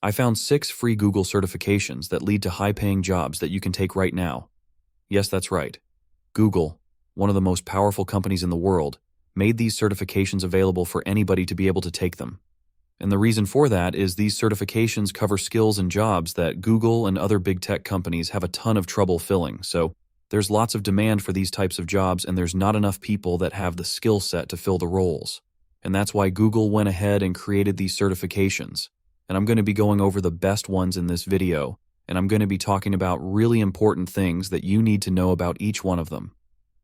I found 6 free Google certifications that lead to high-paying jobs that you can take right now. Yes, that's right. Google, one of the most powerful companies in the world, made these certifications available for anybody to be able to take them. And the reason for that is these certifications cover skills and jobs that Google and other big tech companies have a ton of trouble filling. So there's lots of demand for these types of jobs, and there's not enough people that have the skill set to fill the roles. And that's why Google went ahead and created these certifications. And I'm going to be going over the best ones in this video, and I'm going to be talking about really important things that you need to know about each one of them.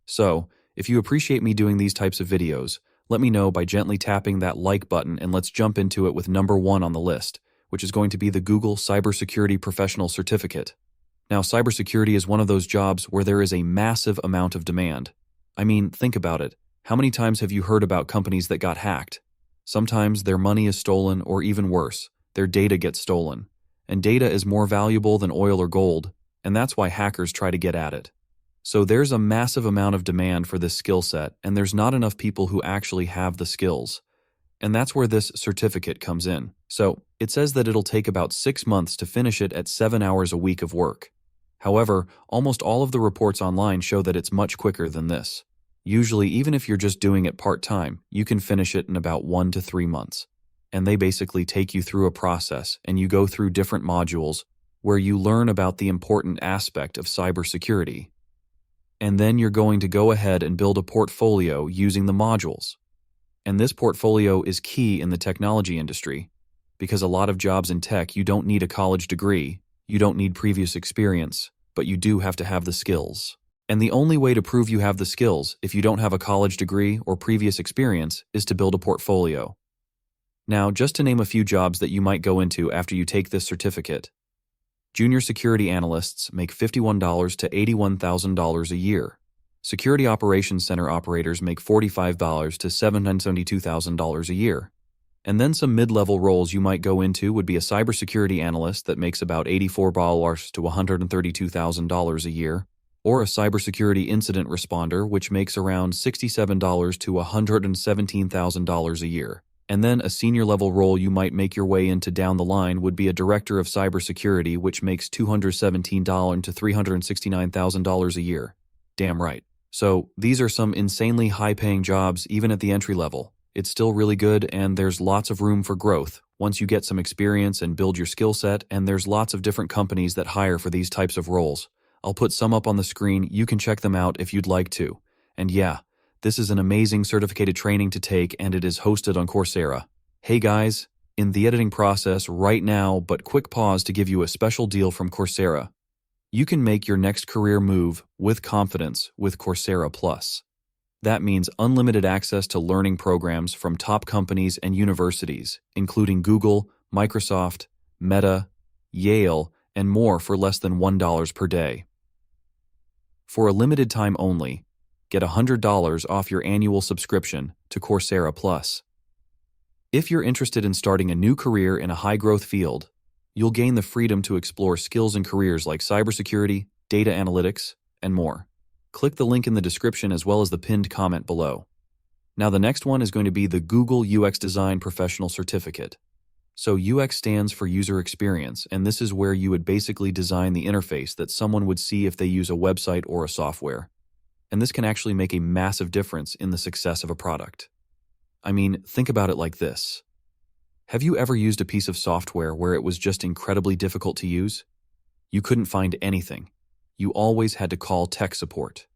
So, if you appreciate me doing these types of videos, let me know by gently tapping that like button, and let's jump into it with number 1 on the list, which is going to be the Google Cybersecurity Professional Certificate. Now, cybersecurity is one of those jobs where there is a massive amount of demand. I mean, think about it. How many times have you heard about companies that got hacked? Sometimes their money is stolen, or even worse, their data gets stolen. And data is more valuable than oil or gold, and that's why hackers try to get at it. So there's a massive amount of demand for this skill set, and there's not enough people who actually have the skills. And that's where this certificate comes in. So it says that it'll take about 6 months to finish it at 7 hours a week of work. However, almost all of the reports online show that it's much quicker than this. Usually, even if you're just doing it part-time, you can finish it in about 1 to 3 months. And they basically take you through a process, and you go through different modules where you learn about the important aspect of cybersecurity. And then you're going to go ahead and build a portfolio using the modules. And this portfolio is key in the technology industry, because a lot of jobs in tech, you don't need a college degree, you don't need previous experience, but you do have to have the skills. And the only way to prove you have the skills, if you don't have a college degree or previous experience, is to build a portfolio. Now, just to name a few jobs that you might go into after you take this certificate. Junior security analysts make $51 to $81,000 a year. Security operations center operators make $45 to $772,000 a year. And then some mid-level roles you might go into would be a cybersecurity analyst that makes about $84 to $132,000 a year, or a cybersecurity incident responder which makes around $67 to $117,000 a year. And then a senior level role you might make your way into down the line would be a director of cybersecurity, which makes $217 to $369,000 a year. Damn right. So these are some insanely high-paying jobs even at the entry level. It's still really good, and there's lots of room for growth once you get some experience and build your skill set, and there's lots of different companies that hire for these types of roles. I'll put some up on the screen. You can check them out if you'd like to. And yeah, this is an amazing certificated training to take, and it is hosted on Coursera. Hey guys, in the editing process right now, but quick pause to give you a special deal from Coursera. You can make your next career move with confidence with Coursera Plus. That means unlimited access to learning programs from top companies and universities, including Google, Microsoft, Meta, Yale, and more for less than $1 per day. For a limited time only, get $100 off your annual subscription to Coursera Plus. If you're interested in starting a new career in a high-growth field, you'll gain the freedom to explore skills and careers like cybersecurity, data analytics, and more. Click the link in the description as well as the pinned comment below. Now the next one is going to be the Google UX Design Professional Certificate. So UX stands for user experience, and this is where you would basically design the interface that someone would see if they use a website or a software. And this can actually make a massive difference in the success of a product. I mean, think about it like this. Have you ever used a piece of software where it was just incredibly difficult to use? You couldn't find anything. You always had to call tech support.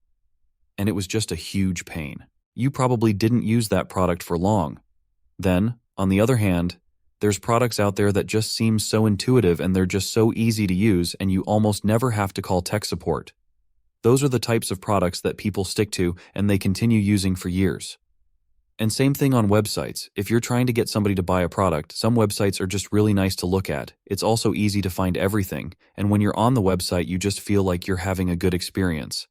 And it was just a huge pain. You probably didn't use that product for long. Then, on the other hand, there's products out there that just seem so intuitive and they're just so easy to use, and you almost never have to call tech support. Those are the types of products that people stick to and they continue using for years. And same thing on websites. If you're trying to get somebody to buy a product, some websites are just really nice to look at. It's also easy to find everything, and when you're on the website, you just feel like you're having a good experience.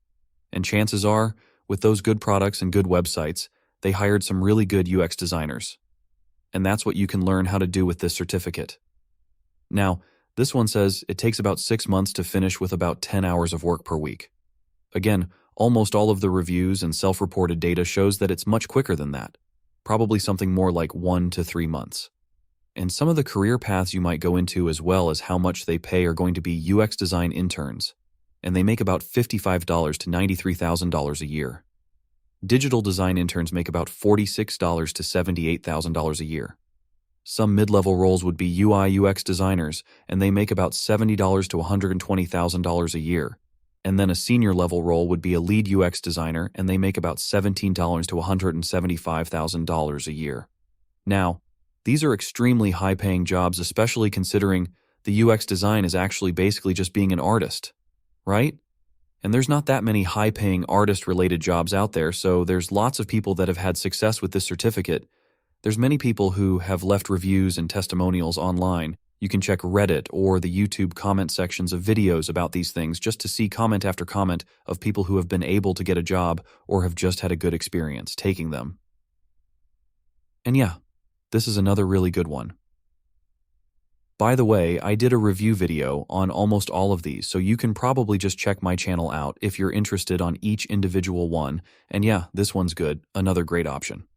And chances are, with those good products and good websites, they hired some really good UX designers. And that's what you can learn how to do with this certificate. Now, this one says it takes about 6 months to finish with about 10 hours of work per week. Again, almost all of the reviews and self-reported data shows that it's much quicker than that, probably something more like 1 to 3 months. and some of the career paths you might go into as well as how much they pay are going to be UX design interns, and they make about $55 to $93,000 a year. Digital design interns make about $46 to $78,000 a year. Some mid-level roles would be UI UX designers, and they make about $70 to $120,000 a year. And then a senior level role would be a lead UX designer, and they make about $17 to $175,000 a year. Now, these are extremely high-paying jobs, especially considering the UX design is actually basically just being an artist, right? And there's not that many high-paying artist-related jobs out there, so there's lots of people that have had success with this certificate. There's many people who have left reviews and testimonials online. You can check Reddit or the YouTube comment sections of videos about these things just to see comment after comment of people who have been able to get a job or have just had a good experience taking them. And yeah, this is another really good one. By the way, I did a review video on almost all of these, so you can probably just check my channel out if you're interested on each individual one. And yeah, this one's good, another great option.